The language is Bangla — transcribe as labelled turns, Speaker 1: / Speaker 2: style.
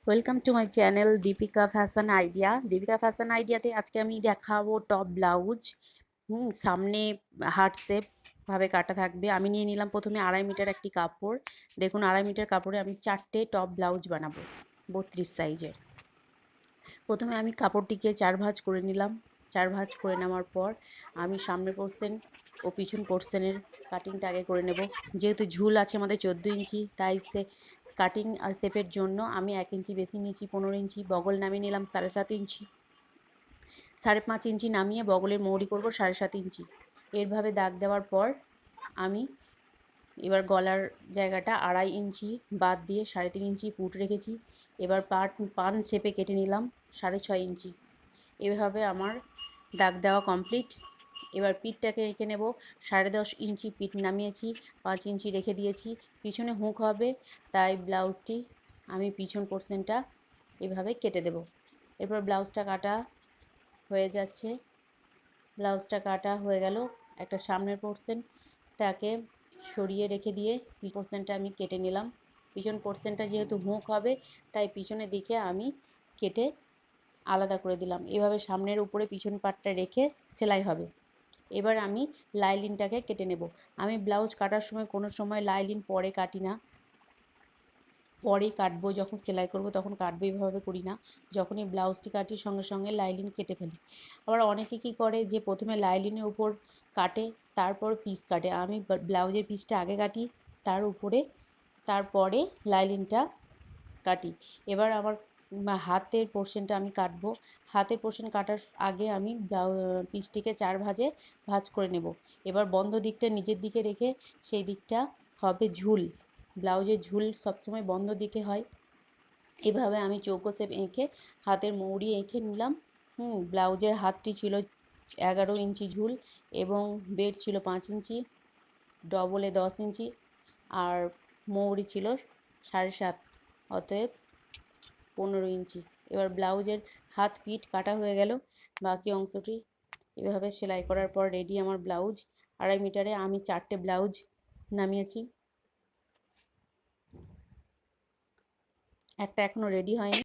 Speaker 1: Welcome to my channel Deepika fashion idea. Deepika fashion আইডিয়াতে আজকে আমি দেখাবো টপ ব্লাউজ। সামনে হার্ট শেপ ভাবে কাটা থাকবে। আমি নিয়ে নিলাম প্রথমে 2.5 মিটার একটি কাপড়। দেখুন 2.5 মিটার কাপড়ে আমি 4টে টপ ব্লাউজ বানাবো 32 সাইজের। প্রথমে আমি কাপড়টিকে 4 ভাঁজ করে নিলাম। 4 ভাঁজ করে নেওয়ার পর আমি সামনের পোর্শন ও পিছন পোর্শনের কাটিংটা আগে করে নেব। যেহেতু ঝুল আছে আমাদের 14 ইঞ্চি, তাই কাটিং আর শেপের জন্য আমি 1 ইঞ্চি বেশি নিয়েছি, 15 ইঞ্চি। বগল নামিয়ে নিলাম 7.5 ইঞ্চি। 5.5 ইঞ্চি নামিয়ে বগলের মহরি করব 7.5 ইঞ্চি। এরভাবে দাগ দেওয়ার পর আমি এবার গলার জায়গাটা 2.5 ইঞ্চি বাদ দিয়ে 3.5 ইঞ্চি পুট রেখেছি। এবার পান শেপে কেটে নিলাম 6.5 ইঞ্চি। এভাবে আমার দাগ দেওয়া কমপ্লিট। এবার পিঠটাকে এঁকে নেব। 10.5 ইঞ্চি পিঠ নামিয়েছি, 5 ইঞ্চি রেখে দিয়েছি। পিছনে হুক হবে, তাই ব্লাউজটি আমি পিছন পোর্শনটা এভাবে কেটে দেব। এরপর ব্লাউজটা কাটা হয়ে যাচ্ছে। ব্লাউজটা কাটা হয়ে গেল। একটা সামনের পোর্শনটাকে সরিয়ে রেখে দিয়ে পিছন পোর্শনটা আমি কেটে নিলাম। পিছন পোর্শনটা যেহেতু হুক হবে, তাই পিছনের দিকে আমি কেটে আলাদা করে দিলাম। এভাবে সামনের উপরে পিছন পাটটা রেখে সেলাই হবে। এবার আমি লাইলিনটাকে কেটে নেব। আমি ব্লাউজ কাটার সময় কোনো সময় লাইলিন পরে কাটি না, পরে কাটবো, যখন সেলাই করব তখন কাটবো, এভাবে করি না। যখনই ব্লাউজটি কাটি সঙ্গে সঙ্গে লাইলিন কেটে ফেলি। আবার অনেকে কি করে যে প্রথমে লাইলিনের উপর কাটে, তারপর পিস কাটে। আমি ব্লাউজের পিসটা আগে কাটি, তারপরে লাইলিনটা কাটি। এবার আমার হাতের পোর্শনটা আমি কাটবো। হাতের পোর্শন কাটার আগে আমি পিসটিকে 4 ভাঁজে ভাঁজ করে নেব। এবার বন্ধ দিকটা নিচের দিকে রেখে সেই দিকটা হবে ঝুল। ব্লাউজের ঝুল সবসময় বন্ধ দিকে হয়। এভাবে আমি চৌকো শেপ এঁকে হাতের মৌরি এঁকে নিলাম। ব্লাউজের হাতটি ছিল 11 ইঞ্চি ঝুল এবং বেড ছিল 5 ইঞ্চি, ডবলে 10 ইঞ্চি আর মৌরি ছিল 7.5, অতএব 15 ইঞ্চি। এবার ব্লাউজের হাত পিঠ কাটা হয়ে গেল। বাকি অংশটি এভাবে সেলাই করার পর রেডি আমার ব্লাউজ। 2.5 মিটারে আমি 4টে ব্লাউজ নামিয়েছি, একটা এখনো রেডি হয়নি।